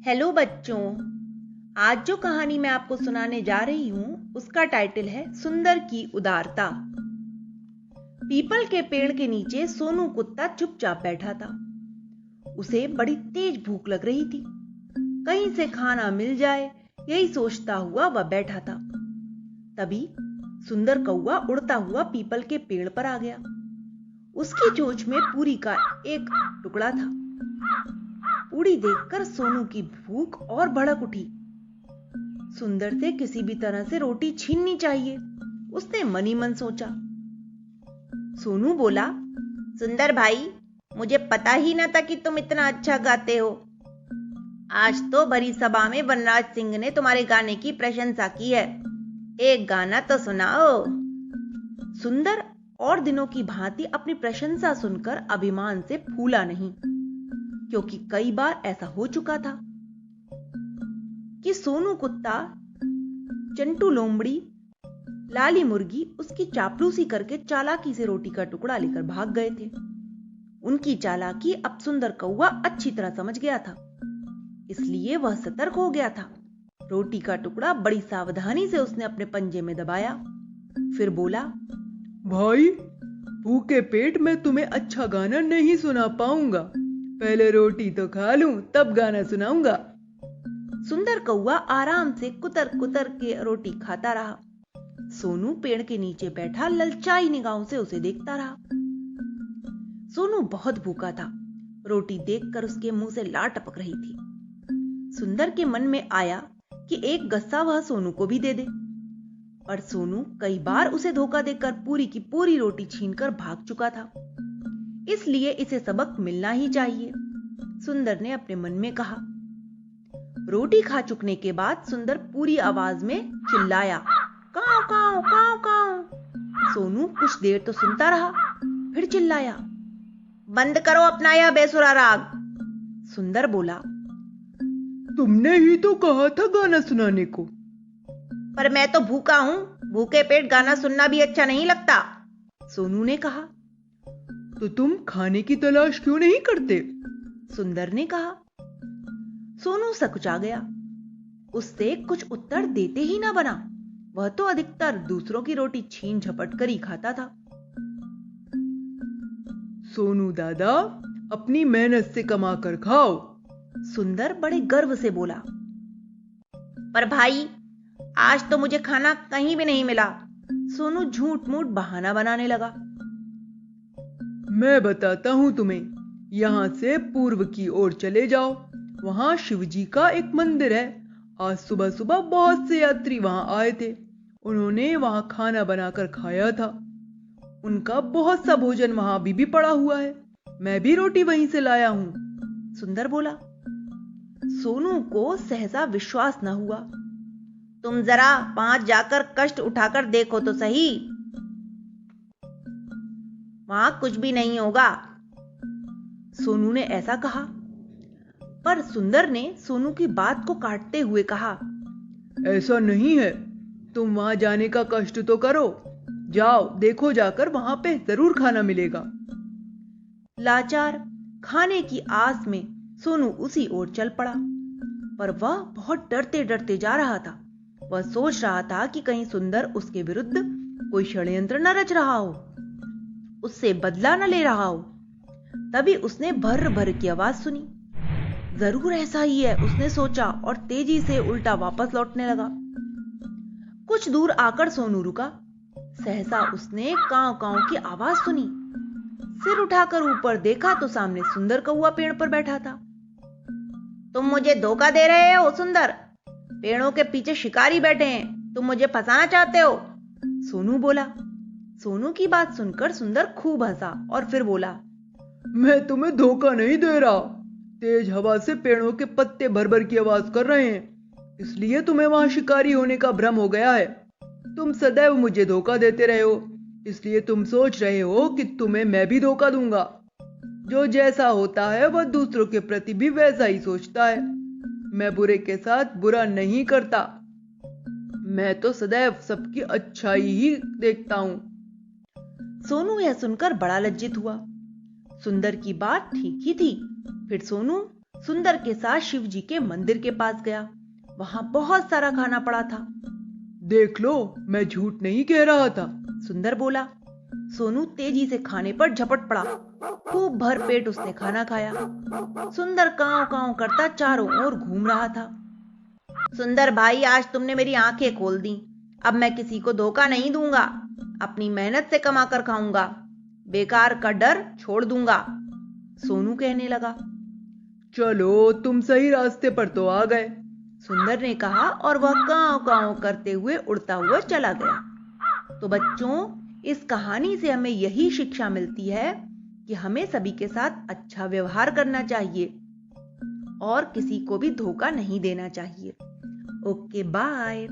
Hello बच्चों। आज जो कहानी मैं आपको सुनाने जा रही हूं उसका टाइटल है सुंदर की उदारता। पीपल के पेड़ के नीचे सोनू कुत्ता चुपचाप बैठा था। उसे बड़ी तेज भूख लग रही थी। कहीं से खाना मिल जाए यही सोचता हुआ वह बैठा था। तभी सुंदर कौवा उड़ता हुआ पीपल के पेड़ पर आ गया। उसकी चोंच में पूरी का एक टुकड़ा था। पूरी देखकर सोनू की भूख और भड़क उठी। सुंदर से किसी भी तरह से रोटी छीननी चाहिए, उसने मन ही मन सोचा। सोनू बोला, सुंदर भाई, मुझे पता ही ना था कि तुम इतना अच्छा गाते हो। आज तो भरी सभा में वनराज सिंह ने तुम्हारे गाने की प्रशंसा की है। एक गाना तो सुनाओ। सुंदर और दिनों की भांति अपनी प्रशंसा सुनकर अभिमान से फूला नहीं, क्योंकि कई बार ऐसा हो चुका था कि सोनू कुत्ता, चंटू लोमड़ी, लाली मुर्गी उसकी चापलूसी करके चालाकी से रोटी का टुकड़ा लेकर भाग गए थे। उनकी चालाकी अब सुंदर कौवा अच्छी तरह समझ गया था, इसलिए वह सतर्क हो गया था। रोटी का टुकड़ा बड़ी सावधानी से उसने अपने पंजे में दबाया, फिर बोला, भाई, भूखे पेट में तुम्हें अच्छा गाना नहीं सुना पाऊंगा। पहले रोटी तो खा लूं, तब गाना सुनाऊंगा। सुंदर कौवा आराम से कुतर कुतर के रोटी खाता रहा। सोनू पेड़ के नीचे बैठा ललचाई निगाहों से उसे देखता रहा। सोनू बहुत भूखा था। रोटी देखकर उसके मुंह से लार टपक रही थी। सुंदर के मन में आया कि एक गस्सा वह सोनू को भी दे दे, पर सोनू कई बार उसे धोखा देकर पूरी की पूरी रोटी छीनकर भाग चुका था, इसलिए इसे सबक मिलना ही चाहिए, सुंदर ने अपने मन में कहा। रोटी खा चुकने के बाद सुंदर पूरी आवाज में चिल्लाया, काऊ काऊ काऊ काऊ। सोनू कुछ देर तो सुनता रहा, फिर चिल्लाया, बंद करो अपना यह बेसुरा राग। सुंदर बोला, तुमने ही तो कहा था गाना सुनाने को। पर मैं तो भूखा हूं, भूखे पेट गाना सुनना भी अच्छा नहीं लगता, सोनू ने कहा। तो तुम खाने की तलाश क्यों नहीं करते? सुंदर ने कहा। सोनू सकुचा गया। उससे कुछ उत्तर देते ही ना बना। वह तो अधिकतर दूसरों की रोटी छीन झपट कर ही खाता था। सोनू दादा, अपनी मेहनत से कमा कर खाओ, सुंदर बड़े गर्व से बोला। पर भाई, आज तो मुझे खाना कहीं भी नहीं मिला, सोनू झूठ मूठ बहाना बनाने लगा। मैं बताता हूं तुम्हें। यहां से पूर्व की ओर चले जाओ, वहां शिवजी का एक मंदिर है। आज सुबह सुबह बहुत से यात्री वहां आए थे। उन्होंने वहां खाना बनाकर खाया था। उनका बहुत सा भोजन वहां अभी भी पड़ा हुआ है। मैं भी रोटी वहीं से लाया हूं, सुंदर बोला। सोनू को सहसा विश्वास न हुआ। तुम जरा वहां जाकर कष्ट उठाकर देखो तो सही, वहां कुछ भी नहीं होगा, सोनू ने ऐसा कहा। पर सुंदर ने सोनू की बात को काटते हुए कहा, ऐसा नहीं है। तुम वहां जाने का कष्ट तो करो। जाओ, देखो, जाकर वहां पे जरूर खाना मिलेगा। लाचार खाने की आस में सोनू उसी ओर चल पड़ा, पर वह बहुत डरते डरते जा रहा था। वह सोच रहा था कि कहीं सुंदर उसके विरुद्ध कोई षड्यंत्र न रच रहा हो, उससे बदला न ले रहा हो। तभी उसने भर भर की आवाज सुनी। जरूर ऐसा ही है, उसने सोचा और तेजी से उल्टा वापस लौटने लगा। कुछ दूर आकर सोनू रुका। सहसा उसने कांव कांव की आवाज सुनी। सिर उठाकर ऊपर देखा तो सामने सुंदर कौवा पेड़ पर बैठा था। तुम मुझे धोखा दे रहे हो सुंदर, पेड़ों के पीछे शिकारी बैठे हैं, तुम मुझे फंसाना चाहते हो, सोनू बोला। सोनू की बात सुनकर सुंदर खूब हंसा और फिर बोला, मैं तुम्हें धोखा नहीं दे रहा। तेज हवा से पेड़ों के पत्ते भर भर की आवाज कर रहे हैं, इसलिए तुम्हें वहां शिकारी होने का भ्रम हो गया है। तुम सदैव मुझे धोखा देते रहे हो, इसलिए तुम सोच रहे हो कि तुम्हें मैं भी धोखा दूंगा। जो जैसा होता है वह दूसरों के प्रति भी वैसा ही सोचता है। मैं बुरे के साथ बुरा नहीं करता, मैं तो सदैव सबकी अच्छाई ही देखता हूं। सोनू यह सुनकर बड़ा लज्जित हुआ। सुंदर की बात ठीक ही थी। फिर सोनू सुंदर के साथ शिव जी के मंदिर के पास गया। वहां बहुत सारा खाना पड़ा था। देख लो, मैं झूठ नहीं कह रहा था, सुंदर बोला। सोनू तेजी से खाने पर झपट पड़ा। खूब भरपेट उसने खाना खाया। सुंदर कांव कांव करता चारों ओर घूम रहा था। सुंदर भाई, आज तुमने मेरी आंखें खोल दी। अब मैं किसी को धोखा नहीं दूंगा। अपनी मेहनत से कमा कर खाऊंगा। बेकार का डर छोड़ दूंगा। सोनू कहने लगा। चलो, तुम सही रास्ते पर तो आ गए, सुंदर ने कहा और वह कांव कांव करते हुए उड़ता हुआ चला गया। तो बच्चों, इस कहानी से हमें यही शिक्षा मिलती है कि हमें सभी के साथ अच्छा व्यवहार करना चाहिए और किसी को भी धोखा नहीं देना चाहिए। Okay, bye.